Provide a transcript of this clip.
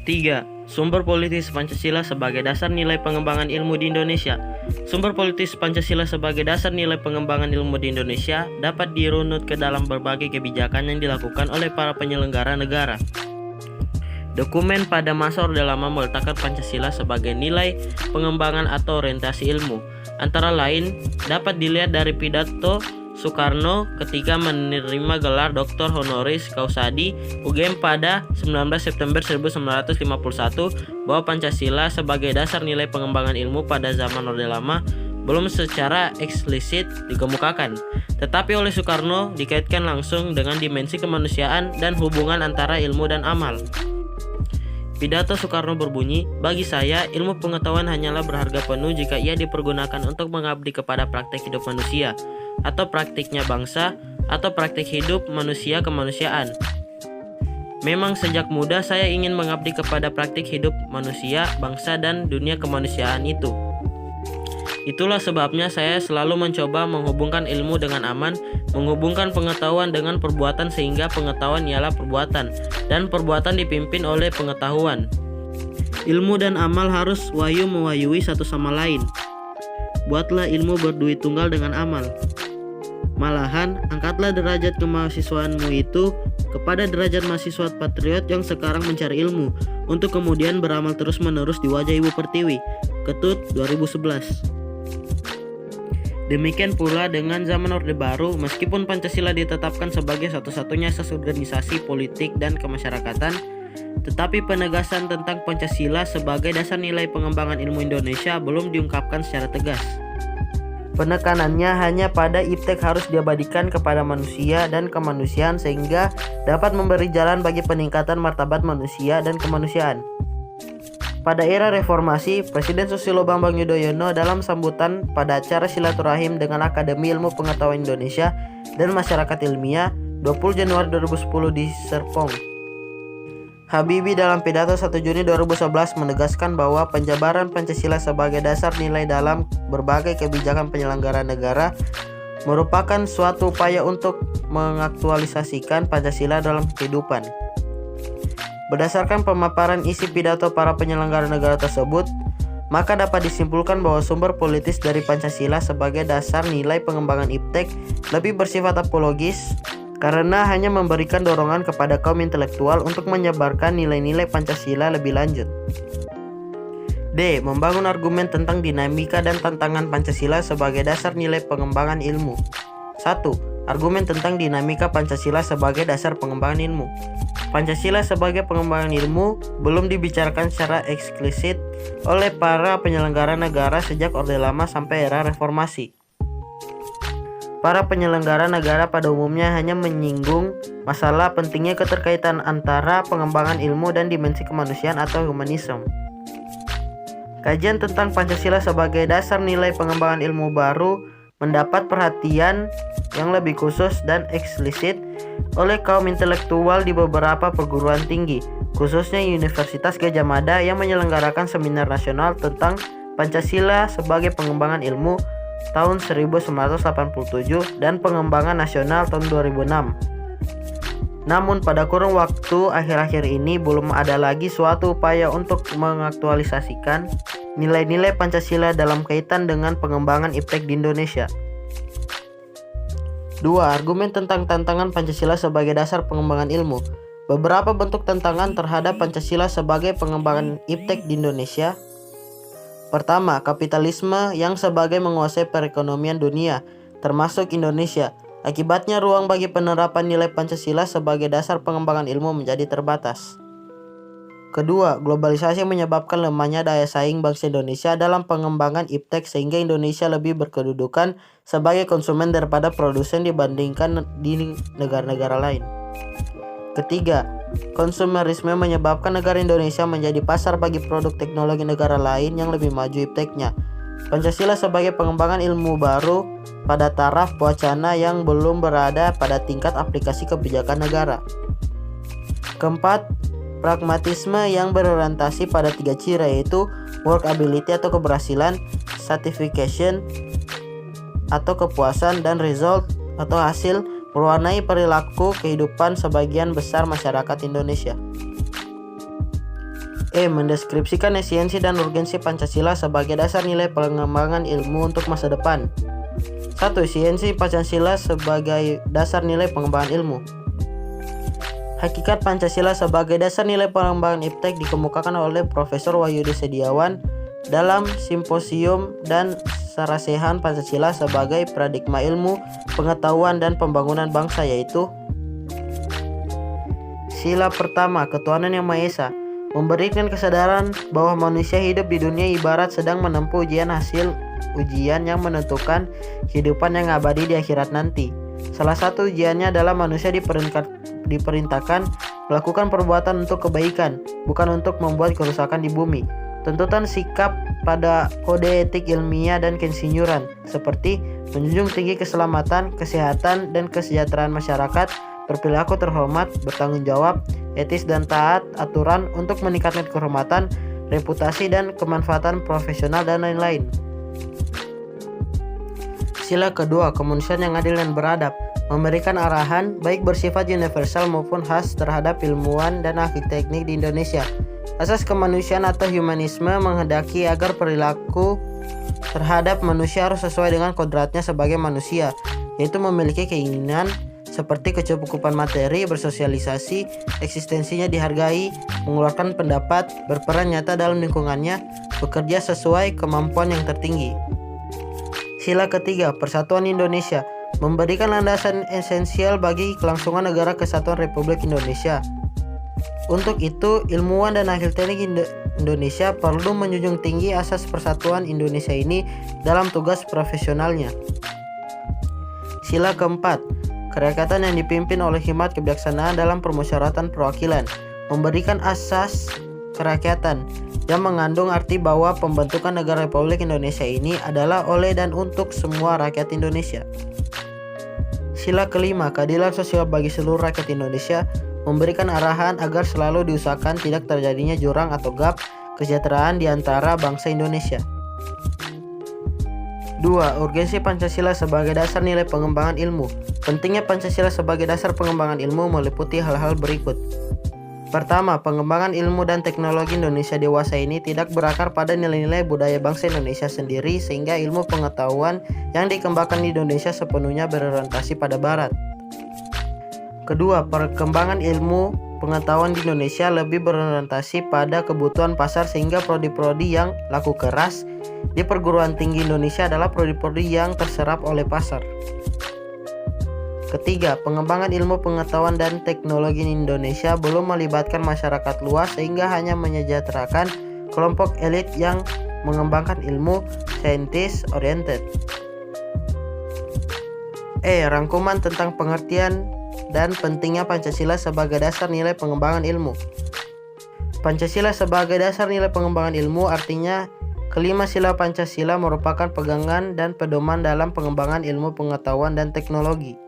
3. Sumber politis Pancasila sebagai dasar nilai pengembangan ilmu di Indonesia. Sumber politis Pancasila sebagai dasar nilai pengembangan ilmu di Indonesia dapat dirunut ke dalam berbagai kebijakan yang dilakukan oleh para penyelenggara negara. Dokumen pada masa Orde Lama meletakkan Pancasila sebagai nilai pengembangan atau orientasi ilmu. Antara lain, dapat dilihat dari pidato Soekarno ketika menerima gelar Dr. Honoris Causa UGM pada 19 September 1951 bahwa Pancasila sebagai dasar nilai pengembangan ilmu pada zaman Orde Lama belum secara eksplisit dikemukakan, tetapi oleh Soekarno dikaitkan langsung dengan dimensi kemanusiaan dan hubungan antara ilmu dan amal. Pidato Soekarno berbunyi, "Bagi saya, ilmu pengetahuan hanyalah berharga penuh jika ia dipergunakan untuk mengabdi kepada praktek hidup manusia, atau praktiknya bangsa, atau praktik hidup manusia kemanusiaan. Memang sejak muda saya ingin mengabdi kepada praktik hidup manusia, bangsa, dan dunia kemanusiaan itu. Itulah sebabnya saya selalu mencoba menghubungkan ilmu dengan aman, menghubungkan pengetahuan dengan perbuatan sehingga pengetahuan ialah perbuatan, dan perbuatan dipimpin oleh pengetahuan. Ilmu dan amal harus mewayui satu sama lain. Buatlah ilmu berdui tunggal dengan amal. Malahan, angkatlah derajat kemahasiswaanmu itu kepada derajat mahasiswa patriot yang sekarang mencari ilmu, untuk kemudian beramal terus-menerus di wajah Ibu Pertiwi." Ketut 2011. Demikian pula dengan zaman Orde Baru, meskipun Pancasila ditetapkan sebagai satu-satunya asas organisasi politik dan kemasyarakatan, tetapi penegasan tentang Pancasila sebagai dasar nilai pengembangan ilmu Indonesia belum diungkapkan secara tegas. Penekanannya hanya pada iptek harus diabadikan kepada manusia dan kemanusiaan sehingga dapat memberi jalan bagi peningkatan martabat manusia dan kemanusiaan. Pada era reformasi, Presiden Susilo Bambang Yudhoyono dalam sambutan pada acara silaturahim dengan Akademi Ilmu Pengetahuan Indonesia dan Masyarakat Ilmiah 20 Januari 2010 di Serpong, Habibie dalam pidato 1 Juni 2011 menegaskan bahwa penjabaran Pancasila sebagai dasar nilai dalam berbagai kebijakan penyelenggara negara merupakan suatu upaya untuk mengaktualisasikan Pancasila dalam kehidupan. Berdasarkan pemaparan isi pidato para penyelenggara negara tersebut, maka dapat disimpulkan bahwa sumber politis dari Pancasila sebagai dasar nilai pengembangan iptek lebih bersifat apologis karena hanya memberikan dorongan kepada kaum intelektual untuk menyebarkan nilai-nilai Pancasila lebih lanjut. D. Membangun argumen tentang dinamika dan tantangan Pancasila sebagai dasar nilai pengembangan ilmu. 1. Argumen tentang dinamika Pancasila sebagai dasar pengembangan ilmu. Pancasila sebagai pengembangan ilmu belum dibicarakan secara eksplisit oleh para penyelenggara negara sejak Orde Lama sampai era reformasi. Para penyelenggara negara pada umumnya hanya menyinggung masalah pentingnya keterkaitan antara pengembangan ilmu dan dimensi kemanusiaan atau humanisme. Kajian tentang Pancasila sebagai dasar nilai pengembangan ilmu baru mendapat perhatian yang lebih khusus dan eksplisit oleh kaum intelektual di beberapa perguruan tinggi, khususnya Universitas Gadjah Mada yang menyelenggarakan seminar nasional tentang Pancasila sebagai pengembangan ilmu tahun 1987 dan pengembangan nasional tahun 2006. Namun pada kurun waktu akhir-akhir ini belum ada lagi suatu upaya untuk mengaktualisasikan nilai-nilai Pancasila dalam kaitan dengan pengembangan iptek di Indonesia. 2. Argumen tentang tantangan Pancasila sebagai dasar pengembangan ilmu. Beberapa bentuk tantangan terhadap Pancasila sebagai pengembangan iptek di Indonesia. Pertama, kapitalisme yang sebagai menguasai perekonomian dunia, termasuk Indonesia. Akibatnya ruang bagi penerapan nilai Pancasila sebagai dasar pengembangan ilmu menjadi terbatas. Kedua, globalisasi menyebabkan lemahnya daya saing bangsa Indonesia dalam pengembangan iptek sehingga Indonesia lebih berkedudukan sebagai konsumen daripada produsen dibandingkan di negara-negara lain. Ketiga, konsumerisme menyebabkan negara Indonesia menjadi pasar bagi produk teknologi negara lain yang lebih maju ipteknya. Pancasila sebagai pengembangan ilmu baru pada taraf wacana yang belum berada pada tingkat aplikasi kebijakan negara. Keempat, pragmatisme yang berorientasi pada 3 ciri yaitu workability atau keberhasilan, certification atau kepuasan, dan result atau hasil mewarnai perilaku kehidupan sebagian besar masyarakat Indonesia. Mendeskripsikan esensi dan urgensi Pancasila sebagai dasar nilai pengembangan ilmu untuk masa depan. 1. Esensi Pancasila sebagai dasar nilai pengembangan ilmu. Hakikat Pancasila sebagai dasar nilai pengembangan iptek dikemukakan oleh Profesor Wahyudi Setiawan dalam Simposium dan Sarasehan Pancasila sebagai paradigma ilmu, pengetahuan, dan pembangunan bangsa, yaitu: Sila pertama, ketuhanan yang Maha Esa, memberikan kesadaran bahwa manusia hidup di dunia ibarat sedang menempuh ujian hasil ujian yang menentukan kehidupan yang abadi di akhirat nanti. Salah satu ujiannya adalah manusia diperintahkan melakukan perbuatan untuk kebaikan, bukan untuk membuat kerusakan di bumi. Tuntutan sikap pada kode etik ilmiah dan keinsinyuran, seperti menjunjung tinggi keselamatan, kesehatan, dan kesejahteraan masyarakat, berperilaku terhormat, bertanggung jawab, etis dan taat aturan untuk meningkatkan kehormatan, reputasi dan kemanfaatan profesional, dan lain-lain. Sila kedua, kemanusiaan yang adil dan beradab, memberikan arahan baik bersifat universal maupun khas terhadap ilmuwan dan ahli teknik di Indonesia. Asas kemanusiaan atau humanisme menghendaki agar perilaku terhadap manusia harus sesuai dengan kodratnya sebagai manusia, yaitu memiliki keinginan seperti kecukupan materi, bersosialisasi, eksistensinya dihargai, mengeluarkan pendapat, berperan nyata dalam lingkungannya, bekerja sesuai kemampuan yang tertinggi. Sila ketiga, Persatuan Indonesia, memberikan landasan esensial bagi kelangsungan negara kesatuan Republik Indonesia. Untuk itu, ilmuwan dan ahli teknik Indonesia perlu menjunjung tinggi asas persatuan Indonesia ini dalam tugas profesionalnya. Sila keempat, kerakyatan yang dipimpin oleh hikmat kebijaksanaan dalam permusyawaratan perwakilan, memberikan asas kerakyatan yang mengandung arti bahwa pembentukan negara Republik Indonesia ini adalah oleh dan untuk semua rakyat Indonesia. Sila kelima, keadilan sosial bagi seluruh rakyat Indonesia, memberikan arahan agar selalu diusahakan tidak terjadinya jurang atau gap kesejahteraan di antara bangsa Indonesia. 2. Urgensi Pancasila sebagai dasar nilai pengembangan ilmu. Pentingnya Pancasila sebagai dasar pengembangan ilmu meliputi hal-hal berikut. Pertama, pengembangan ilmu dan teknologi Indonesia dewasa ini tidak berakar pada nilai-nilai budaya bangsa Indonesia sendiri, sehingga ilmu pengetahuan yang dikembangkan di Indonesia sepenuhnya berorientasi pada Barat. Kedua, perkembangan ilmu pengetahuan di Indonesia lebih berorientasi pada kebutuhan pasar, sehingga prodi-prodi yang laku keras di perguruan tinggi Indonesia adalah prodi-prodi yang terserap oleh pasar. Ketiga, pengembangan ilmu pengetahuan dan teknologi di Indonesia belum melibatkan masyarakat luas, sehingga hanya menyejahterakan kelompok elit yang mengembangkan ilmu scientist oriented. Rangkuman tentang pengertian dan pentingnya Pancasila sebagai dasar nilai pengembangan ilmu. Pancasila sebagai dasar nilai pengembangan ilmu artinya kelima sila Pancasila merupakan pegangan dan pedoman dalam pengembangan ilmu pengetahuan dan teknologi.